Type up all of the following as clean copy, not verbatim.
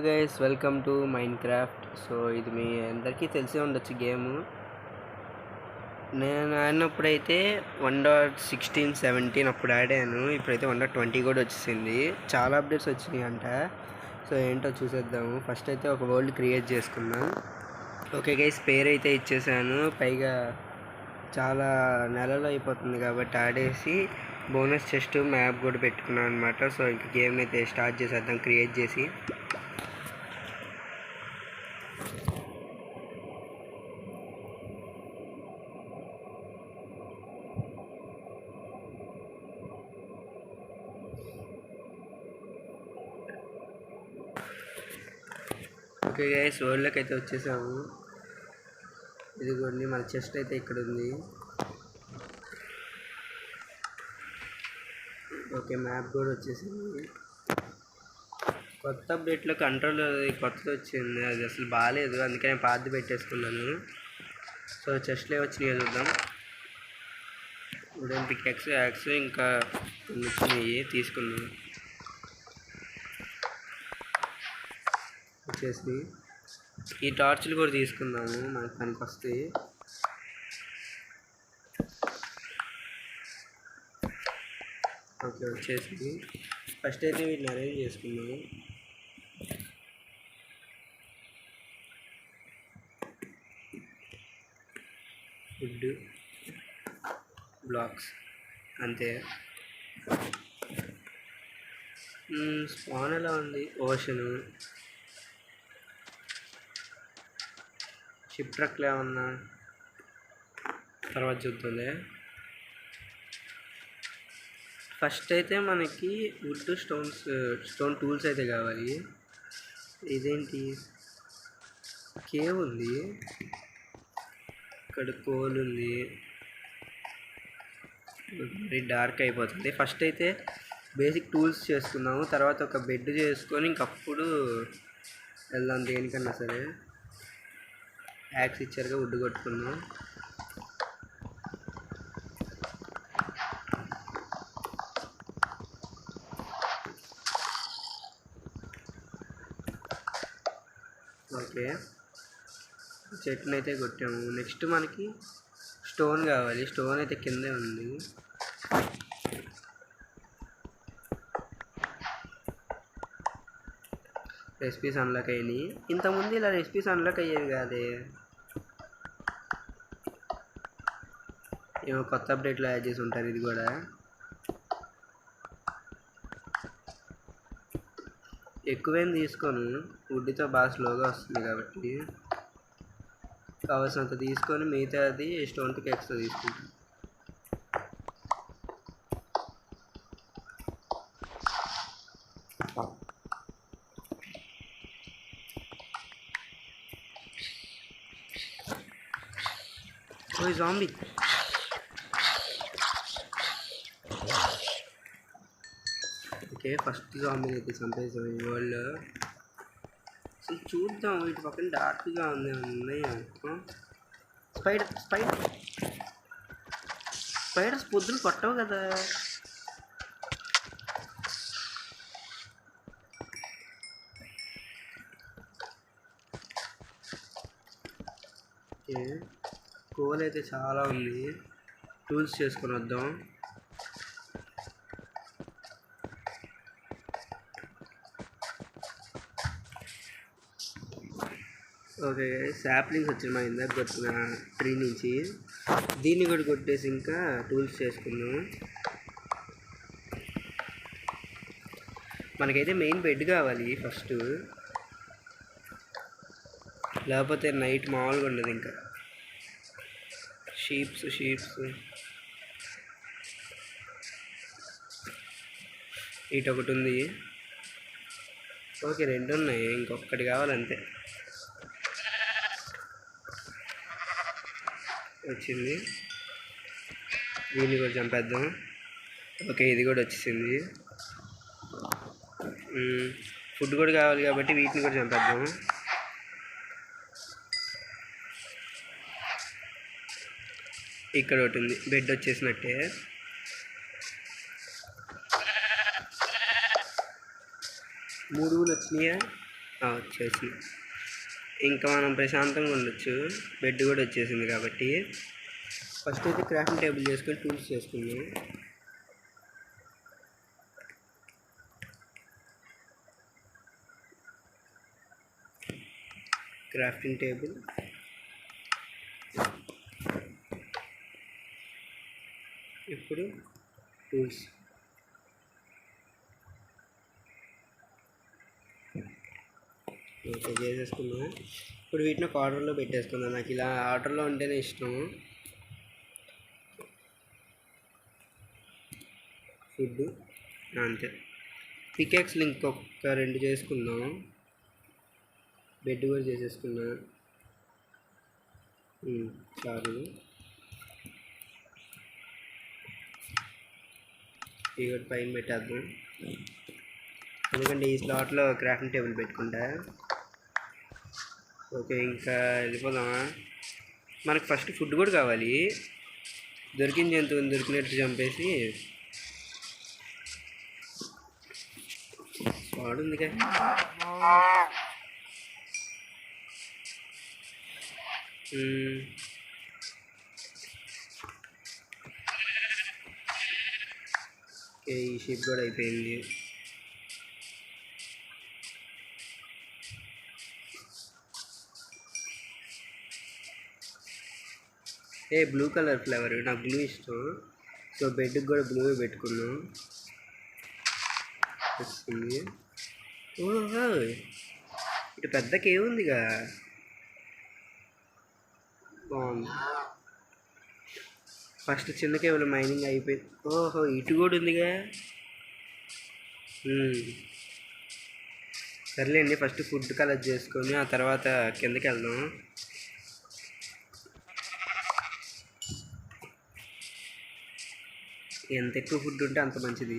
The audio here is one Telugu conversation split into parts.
Guys welcome to mind craft. So ఇది మీ అందరికీ తెలిసే ఉండొచ్చు గేమ్. నేను ఆడినప్పుడైతే 1.16-17 అప్పుడు ఆడాను. ఇప్పుడైతే 1.20 కూడా వచ్చేసింది. చాలా అప్డేట్స్ వచ్చినాయి అంట. సో ఏంటో చూసేద్దాము. ఫస్ట్ అయితే ఒక వరల్డ్ క్రియేట్ చేసుకున్నాం. ఓకే గైస్, పేరు అయితే ఇచ్చేసాను. పైగా చాలా నెలలో అయిపోతుంది కాబట్టి ఆడేసి బోనస్ చెస్ట్ మ్యాప్ కూడా పెట్టుకున్నాను అనమాట. సో ఇంక గేమ్ అయితే స్టార్ట్ చేసేద్దాం క్రియేట్ చేసి. ఓకే గైస్, వరల్డ్లోకి అయితే వచ్చేసాము. ఇదిగోండి మన చెస్ట్ అయితే ఇక్కడ ఉంది. ఓకే, మ్యాప్ కూడా వచ్చేసింది. కొత్త అప్డేట్లో కంట్రోల్ కొత్తది వచ్చింది, అది అసలు బాగాలేదు, అందుకే నేను పాతది పెట్టేసుకున్నాను. సో చెస్ట్లో వచ్చినాయి చూద్దాం. ఉడెన్ పికాక్స్, యాక్స్ ఇంకా కొన్ని వచ్చినాయి తీసుకున్నాం. వచ్చేసి ఈ టార్చ్లు కూడా తీసుకున్నాము, మనకి పనికి వస్తాయి. ఓకే, వచ్చేసి ఫస్ట్ అయితే వీటిని అరేంజ్ చేసుకున్నాము. వుడ్ బ్లాక్స్ అంతే. స్పాన్ ఎలా ఉంది? ఓషను, షిప్ ట్రక్లు ఏమన్నా తర్వాత చూద్దాంలే. ఫస్ట్ అయితే మనకి వుడ్ స్టోన్ టూల్స్ అయితే కావాలి. ఇదేంటి? కేవ్ ఉంది, ఇక్కడ కోల్ ఉంది, మరి డార్క్ అయిపోతుంది. ఫస్ట్ అయితే బేసిక్ టూల్స్ చేసుకున్నాము, తర్వాత ఒక బెడ్ చేసుకొని ఇంకప్పుడు వెళ్దాం దేనికన్నా సరే. యాక్స్ ఇచ్చారుగా, వుడ్ కొట్టుకున్నాం. ఓకే, చెట్టును అయితే కొట్టాము. నెక్స్ట్ మనకి స్టోన్ కావాలి. స్టోన్ అయితే కిందే ఉంది. రెసిపీస్ అన్లాక్ అయినాయి. ఇంతకుముందు ఇలా రెసిపీస్ అన్లాక్ అయ్యేవి కాదే, ఏమో కొత్త అప్డేట్లో యాడ్ చేసి ఉంటారు ఇది కూడా. ఎక్కువేం తీసుకోను, వుడ్తో బాగా స్లోగా వస్తుంది కాబట్టి కావాల్సినంత తీసుకొని మిగతాది స్టోన్ పికాక్స్తో తీసుకుంటాను. ఓ జాంబీ! ఓకే, ఫస్ట్ జాంబీని అయితే చంపేసాం ఈ వరల్డ్లో. అసలు చూద్దాం, వీటి పక్కన డార్క్గా ఉంది, ఉన్నాయా? స్పైడర్స్ పొద్దులు కొట్టవు కదా. ఓకే, కోల్ అయితే చాలా ఉంది, టూల్స్ చేసుకొని వద్దాం. ఓకే, శాప్లింగ్స్ వచ్చాయి మా ఇందాక కొట్టిన ట్రీ నుంచి. దీన్ని కూడా కొట్టేసి ఇంకా టూల్స్ చేసుకున్నాం. మనకైతే మెయిన్ బెడ్ కావాలి ఫస్ట్, లేకపోతే నైట్ మామూలుగా ఉండదు. ఇంకా షీప్స్ ఇటు ఒకటి ఉంది. ఓకే, రెండు ఉన్నాయి, ఇంకొకటి కావాలంతే. వచ్చింది, దీన్ని కూడా చంపేద్దాం. ఓకే, ఇది కూడా వచ్చేసింది. ఫుడ్ కూడా కావాలి కాబట్టి వీటిని కూడా చంపేద్దాం. ఇక్కడ ఒకటి ఉంది, బెడ్ వచ్చేసినట్టే. 3 వచ్చినాయా? వచ్చేసి ఇంకా మనం ప్రశాంతంగా ఉండొచ్చు. బెడ్ కూడా వచ్చేసింది కాబట్టి ఫస్ట్ అయితే క్రాఫ్టింగ్ టేబుల్ చేసుకొని టూల్స్ చేసుకుందాం. క్రాఫ్టింగ్ టేబుల్, ఇప్పుడు టూల్స్. ఓకే చేసేసుకున్నాం. ఇప్పుడు వీటిని ఒక ఆర్డర్లో పెట్టేసుకుందాం. నాకు ఇలా ఆర్డర్లో ఉంటేనే ఇష్టం. ఫుడ్ అంతే. పికాక్స్ లింక్ ఒక 2 చేసుకుందాం. బెడ్ కూడా చేసేసుకున్నా చాలు. ఇవి కూడా పైన పెట్టేద్దాం, ఎందుకంటే ఈ స్లాట్లో క్రాఫ్టింగ్ టేబుల్ పెట్టుకుంటా. ఓకే ఇంకా వెళ్ళిపోదామా? మనకు ఫస్ట్ ఫుడ్ కూడా కావాలి. దొరికిన జంతువుని దొరికినట్టు చంపేసి వాడుందిగా. ఈ షిప్ కూడా అయిపోయింది. బ్లూ కలర్ ఫ్లేవర్, నాకు బ్లూ ఇష్టం. సో బెడ్కి కూడా బ్లూ పెట్టుకున్నాం. వస్తుంది. ఓహో ఇటు పెద్ద కేవ్ ఉందిగా, బాగుంది. ఫస్ట్ చిన్న కేవ్లో మైనింగ్ అయిపోయింది. ఓహో ఇటు కూడా ఉందిగా. సర్లేండి, ఫస్ట్ ఫుడ్ కలెక్ట్ చేసుకొని ఆ తర్వాత కిందకి వెళ్దాం. ఎంత ఎక్కువ ఫుడ్ ఉంటే అంత మంచిది.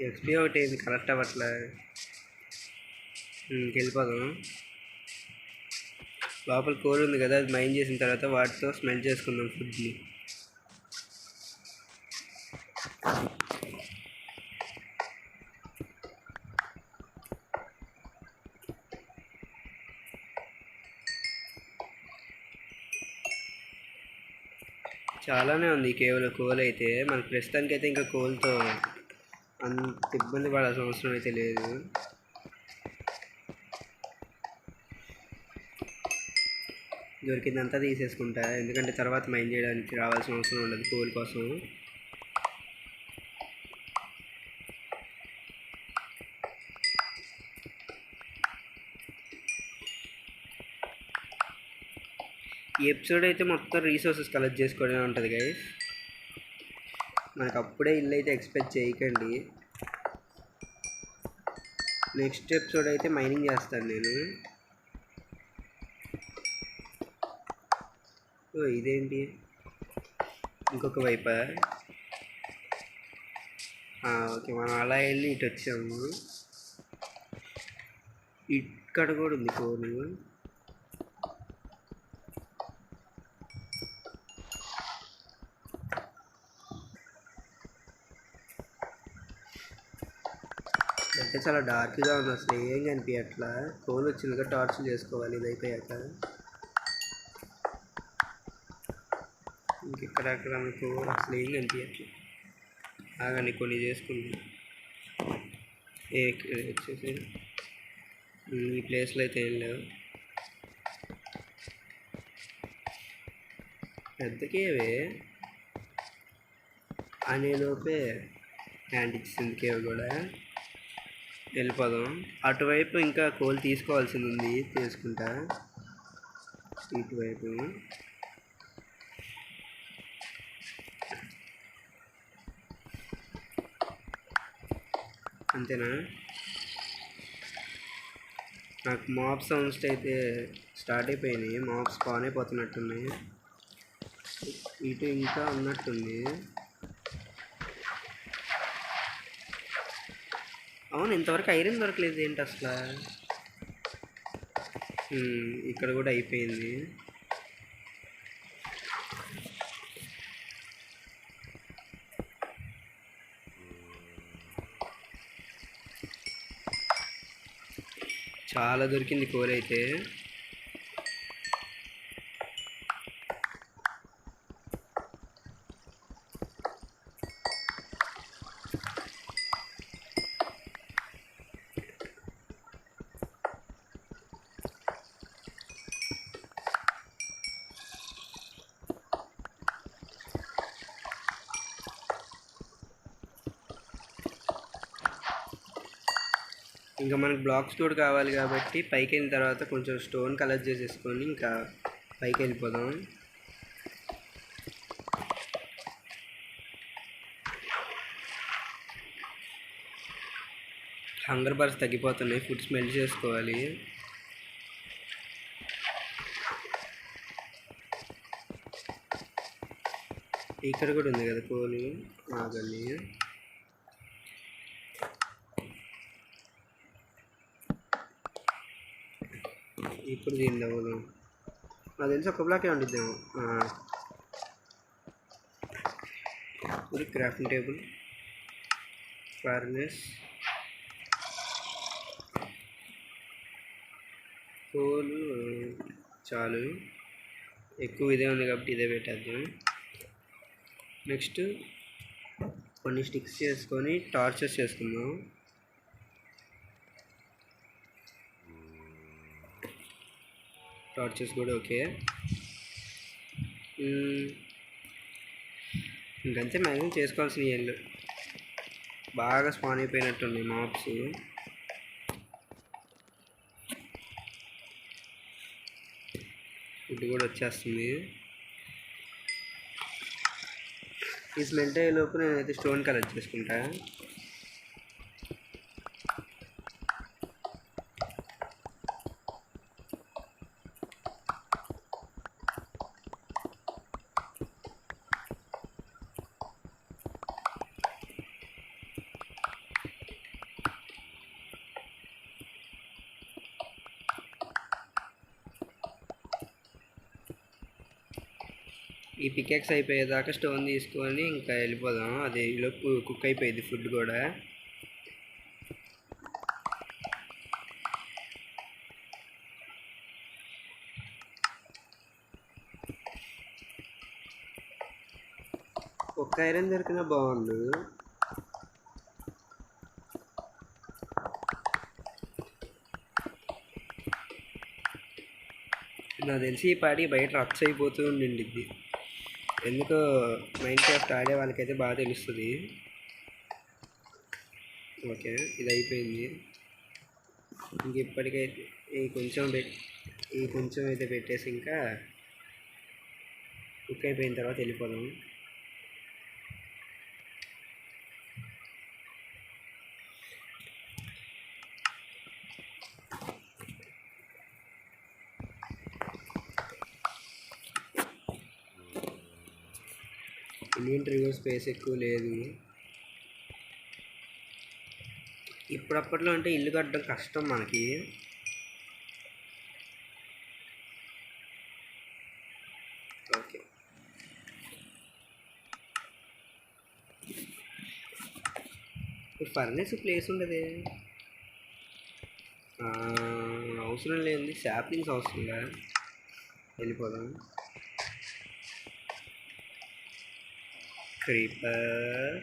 ఎక్స్పీ ఒకటి ఏంది కరెక్ట్ అవ్వట్లే. వెళ్ళిపోదాం. లోపల కోల్ ఉంది కదా, అది మైండ్ చేసిన తర్వాత వాటితో స్మెల్ చేసుకుందాం ఫుడ్ని. చాలానే ఉంది కేవలం కోల్ అయితే. మనకు ప్రస్తుతానికి అయితే ఇంకా కోల్తో అంత ఇబ్బంది పడాల్సిన అవసరం అయితే లేదు. దొరికిందంతా తీసేసుకుంటా, ఎందుకంటే తర్వాత మైండ్ చేయడానికి రావాల్సిన అవసరం ఉండదు కోల్ కోసం. ఈ ఎపిసోడ్ అయితే మొత్తం రీసోర్సెస్ కలెక్ట్ చేసుకోవడమే ఉంటుంది గైస్. మనకు అప్పుడే ఇల్లు అయితే ఎక్స్పెక్ట్ చేయకండి. నెక్స్ట్ ఎపిసోడ్ అయితే మైనింగ్ చేస్తాను నేను. ఇదేంటి ఇంకొక వైపా? ఓకే మనం అలా వెళ్ళి ఇటు వచ్చాము. ఇక్కడ కూడా ఉంది కోలు. అంటే చాలా డార్క్గా ఉంది, అసలు ఏం కనిపించట్లా. కోల్ వచ్చిందిగా, టార్చ్ చేసుకోవాలి ఇది అయిపోయాక. ఇంకెక్కడక్కడ మనకు అసలు ఏం కనిపించట్లేదు. ఆగండి కొన్ని చేసుకుంది. వచ్చేసి ఈ ప్లేస్లో అయితే ఏం లేవు. పెద్దకేవే అనేలోపే హ్యాండ్ ఇచ్చింది కేవ్ కూడా. వెళ్ళిపోదాం. అటువైపు ఇంకా కోల్ తీసుకోవాల్సింది ఉంది, తీసుకుంటా. ఇటువైపు అంతేనా? నాకు మాప్ సౌండ్స్ అయితే స్టార్ట్ అయిపోయినాయి. మాప్స్ స్పాన్ అయిపోతున్నట్టున్నాయి. ఇటు ఇంకా ఉన్నట్టుంది. అవును, ఇంతవరకు ఐరన్ దొరకలేదు ఏంటి అసలు? ఇక్కడ కూడా అయిపోయింది. చాలా దొరికింది కోల్ అయితే. ఇంకా మనకు బ్లాక్స్ కూడా కావాలి కాబట్టి పైకి వెళ్ళిన తర్వాత కొంచెం స్టోన్ కలెక్ట్ చేసేసుకొని ఇంకా పైకి వెళ్ళిపోదాం. హంగర్ బార్స్ తగ్గిపోతున్నాయి, ఫుడ్ స్మెల్ చేసుకోవాలి. ఇక్కడ కూడా ఉంది కదా కోలు, ఆగండి. ఇప్పుడు దీన్ని అవ్వదు, నాకు తెలిసి ఒక బ్లాకే ఉండిద్దాము. ఇది క్రాఫ్టింగ్ టేబుల్, ఫర్నెస్, కోలు చాలు, ఎక్కువ ఇదే ఉంది కాబట్టి ఇదే పెట్టేద్దాం. నెక్స్ట్ కొన్ని స్టిక్స్ చేసుకొని టార్చెస్ చేసుకుందాం. టార్చెస్ కూడా ఓకే. ఇంకంతే మ్యాక్సిమం చేసుకోవాల్సిన ఏళ్ళు బాగా స్పాన్ అయిపోయినట్టున్నాయి మాప్స్. ఫుడ్ కూడా వచ్చేస్తుంది. ఈ స్మెల్ట్ అయ్యే లోపు నేనైతే స్టోన్ కలెక్ట్ చేసుకుంటా. ఈ పికెక్స్ అయిపోయేదాకా స్టోన్ తీసుకొని ఇంకా వెళ్ళిపోదాం. అది ఈలోపు కుక్ అయిపోయింది ఫుడ్ కూడా. ఒక్క ఐరన్ దొరికినా బాగుండు. నాకు తెలిసి ఈ పాడి బయట రచ్చ అయిపోతూ ఉండింది. ఎందుకో మైన్క్రాఫ్ట్ ఆడే వాళ్ళకైతే బాగా తెలుస్తుంది. ఓకే, ఇది అయిపోయింది. ఇంక ఇప్పటికైతే ఈ కొంచెం అయితే పెట్టేసి ఇంకా కుక్ అయిపోయిన తర్వాత వెళ్ళిపోదాం. ఇన్వెంటరీలో స్పేస్ ఎక్కువ లేదు. ఇప్పుడప్పట్లో అంటే ఇల్లు కట్టడం కష్టం మనకి. ఓకే, ఫర్నెస్ ప్లేస్ ఉండదు, అవసరం లేని శాప్లింగ్స్ అవసరంగా వెళ్ళిపోదాం. క్రీపర్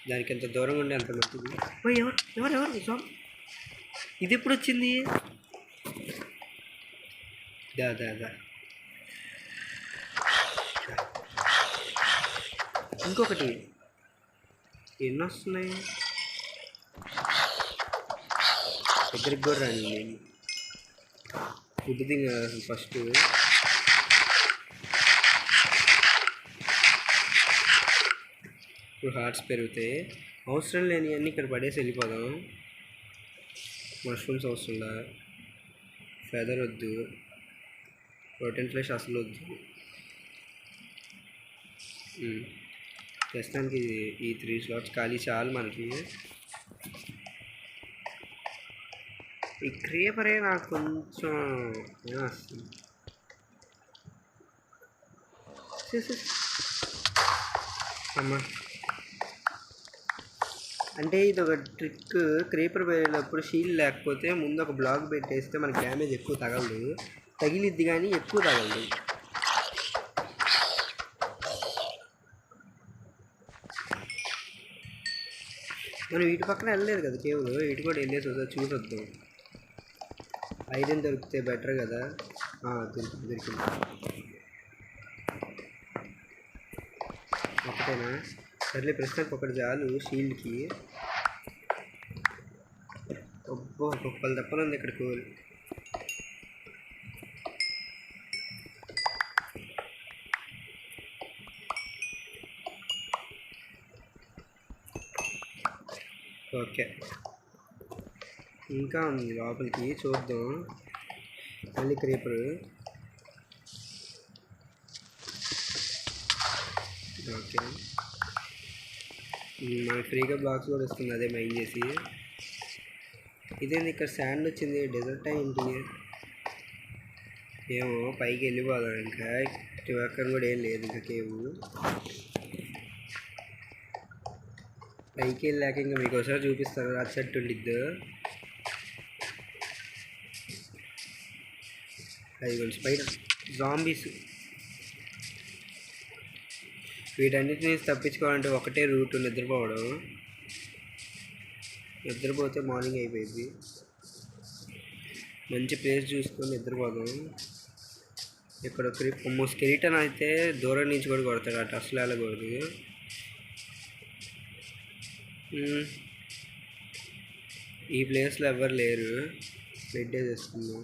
దానికి ఎంత దూరంగా ఉండే అంత మంచిది. ఎవరు ఇది ఎప్పుడు వచ్చింది? దా ఇంకొకటి ఎన్ని వస్తున్నాయి దగ్గరికి కూడా రాని. ఫుడ్ తింగా ఫస్ట్. ఇప్పుడు హార్ట్స్ పెరుగుతాయి. అవసరం లేని అన్నీ ఇక్కడ పడేసి వెళ్ళిపోదాం. మష్రూమ్స్ అవసరంలా, ఫెదర్ వద్దు, ప్రోటీన్ ఫ్లెష్ అసలు వద్దు. ప్రస్తుతానికి ఈ 3 స్లాట్స్ ఖాళీ చాలు మనకి. ఈ క్రీపరే నాకు కొంచెం వస్తుంది. అమ్మా అంటే ఇది ఒక ట్రిక్. క్రీపర్ వెళ్ళినప్పుడు షీల్డ్ లేకపోతే ముందు ఒక బ్లాక్ పెట్టేస్తే మనకి డ్యామేజ్ ఎక్కువ తగలదు, తగిలిద్ది కానీ ఎక్కువ తగలదు. మనం వీటి పక్కన వెళ్ళలేదు కదా కేవలం, ఇటు కూడా వెళ్ళేసి వద్దా చూసొద్దాం. ఐరన్ దొరికితే బెటర్ కదా. దొరికింది ఒకటేనా? సర్లే ప్రస్తుతానికి ఒకటి చాలు షీల్డ్కి. ఒబ్బో ఒక్కళ్ళు తప్పని ఉంది ఇక్కడ కోల్. ఓకే ఇంకా ఉంది లోపలికి, చూద్దాం. మళ్ళీ క్రీపరు. ఓకే మనకి ఫ్రీగా బ్లాక్స్ కూడా వస్తుంది అదే మైన్ చేసి. ఇదేంటి ఇక్కడ శాండ్ వచ్చింది, డెజర్ట్ ఏంటి ఏమో. పైకి వెళ్ళిపోదాం ఇంకా, అక్కడ కూడా ఏం లేదు ఇంకా కేవు. పైకి వెళ్ళాక ఇంకా మీకు ఒకసారి చూపిస్తాను రాత్రి సెట్ ఉండిద్దు. అది కొంచెం స్పైడర్ జాంబీస్. వీటన్నిటిని తప్పించుకోవాలంటే ఒకటే రూట్, నిద్రపోవడం. నిద్రపోతే మార్నింగ్ అయిపోయింది. మంచి ప్లేస్ చూసుకొని నిద్రపోదాం. ఇక్కడ స్కెలిటన్ అయితే దూరం నుంచి కూడా కొడతాడు, అటు అసలు వెళ్ళకూడదు. ఈ ప్లేస్లో ఎవరు లేరు, బెడ్ వేసేసుకుందాం.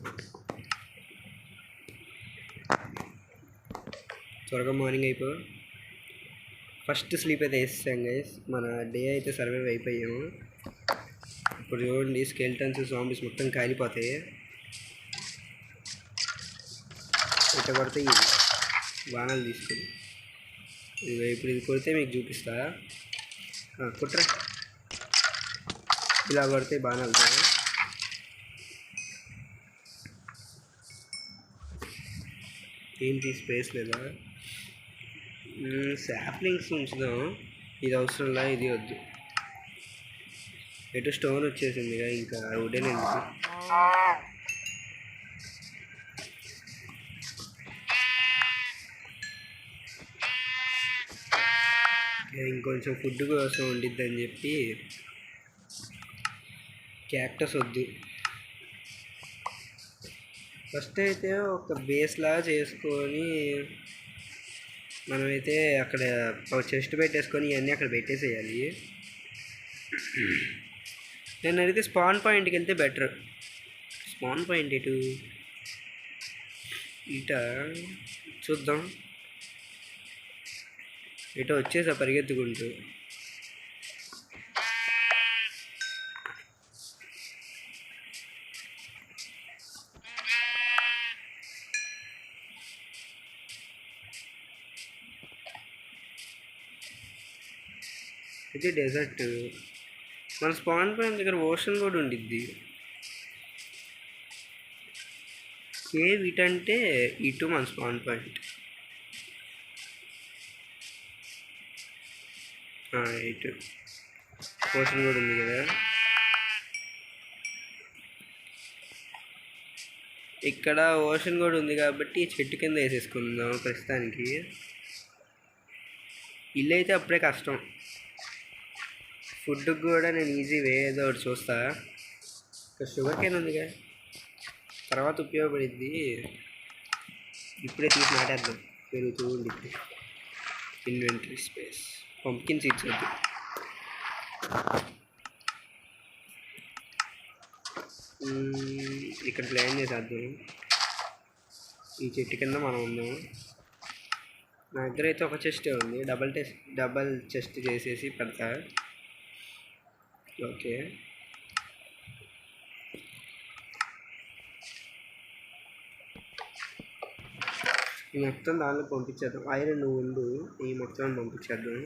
త్వరగా మార్నింగ్ అయిపో. ఫస్ట్ స్లీప్ అయితే వేసేసాం గైస్, మన డే అయితే సర్వైవ్ అయిపోయాము. ఇప్పుడు చూడండి స్కెల్టన్స్ జాంబీస్ మొత్తం కాలిపోతాయి. ఇట్లా కొడితే ఇది బాణాలు తీసుకుని ఇప్పుడు ఇది కొడితే మీకు చూపిస్తా. కుట్ర ఇలా కొడితే బాణాలతో. ఏంటి స్పేస్ లేదా? శాప్లింగ్స్ ఉంచుదాం, ఇది అవసరంలా, ఇది వద్దు. ఎటు స్టోన్ వచ్చేసింది ఇంకా వుడెన్ ఎందుకు. ఇంకొంచెం ఫుడ్ కోసం ఉండిద్దని చెప్పి క్యాక్టస్ వద్దు. ఫస్ట్ అయితే ఒక బేస్లా చేసుకొని మనమైతే అక్కడ చెస్ట్ పెట్టేసుకొని ఇవన్నీ అక్కడ పెట్టేసేయాలి. నేను అడిగితే స్పాన్ పాయింట్కి వెళ్తే బెటర్. స్పాన్ పాయింట్ ఎటు? ఇట చూద్దాం. ఇటు వచ్చేసా పరిగెత్తుకుంటూ. ఇది డెజర్ట్. మన స్పాన్ పాయింట్ దగ్గర ఓషన్ కూడా ఉండిద్ది. కేవ్ ఇటంటే ఇటు మన స్పాన్ పాయింట్. ఇటు ఓషన్ కూడా ఉంది కదా. ఇక్కడ ఓషన్ కూడా ఉంది కాబట్టి చెట్టు కింద వేసేసుకుందాం ప్రస్తుతానికి. ఇల్లు అయితే అప్పుడే కష్టం. ఫుడ్కి కూడా నేను ఈజీ వే ఏదో ఒకటి చూస్తా. ఇక్కడ షుగర్ కేన్ ఉందిగా, తర్వాత ఉపయోగపడిద్ది. ఇప్పుడే తీసి నాటేద్దాం, పెరుగుతూ ఉండిద్ది. Inventory space. పంప్కిన్ సీడ్స్ వద్దు. ఇక్కడ ప్లాన్ చేసేద్దాం. ఈ చెట్టు కింద మనం ఉందాం. నా దగ్గర అయితే ఒక చెస్ట్ ఉంది, డబల్ చెస్ట్ చేసేసి పెడతా. ఓకే ఈ మొత్తం దానిలో పంపించేద్దాం. ఐరన్ నువ్వు ఉండు, ఈ మొత్తం పంపించేద్దాం.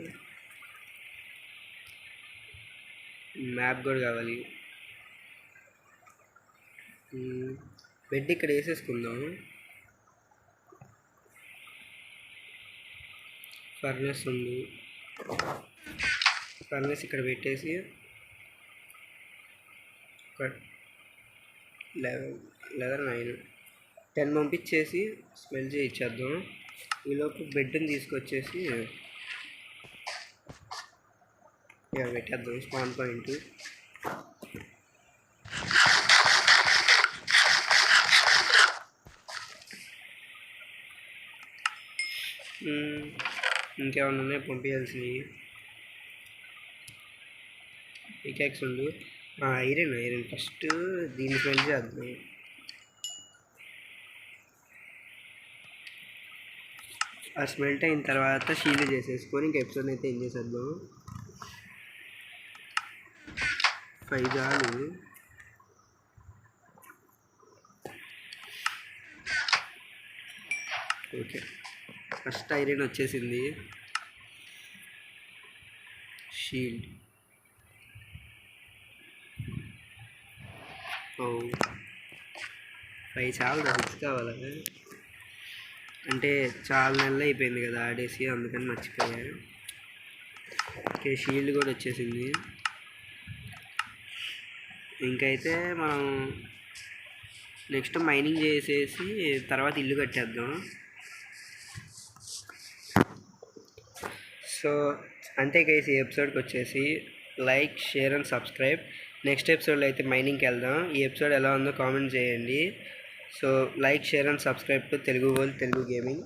మ్యాప్ కూడా కావాలి. బెడ్ ఇక్కడ వేసేసుకుందాం. ఫర్నెస్ ఉంది, ఫర్నెస్ ఇక్కడ పెట్టేసి 11 9 10 పంపించేసి స్మెల్ చేయించేద్దాం. ఈలోపు బెడ్ని తీసుకొచ్చేసి ఇక్కడ పెట్టేద్దాం స్పాన్ పాయింట్. ఇంకేమన్నా ఉన్నాయి పంపించాల్సినవి? పికాక్స్ ఉండు. ఐరన్ ఫస్ట్ దీన్ని స్మెల్ చేద్దాం. ఆ స్మెల్ట్ అయిన తర్వాత షీల్డ్ చేసేసుకొని ఇంక ఎపిసోడ్ అయితే ఏం చేసేద్దాం. 5 చాలు. ఓకే, ఫస్ట్ ఐరన్ వచ్చేసింది. షీల్డ్ 5 చాలు. 6 కావాలా? అంటే చాలా నెలలు అయిపోయింది కదా ఆడేసి, అందుకని మర్చిపోయాను. ఓకే, షీల్డ్ కూడా వచ్చేసింది. ఇంకైతే మనం నెక్స్ట్ మైనింగ్ చేసేసి తర్వాత ఇల్లు కట్టేద్దాం. సో అంతే గైస్, ఈ ఎపిసోడ్కి వచ్చేసి like, share and subscribe. Next ఎపిసోడ్లో అయితే మైనింగ్కి వెళ్దాం. ఈ ఎపిసోడ్ ఎలా ఉందో కామెంట్ చేయండి. So like, share and subscribe to Telugu world Telugu gaming.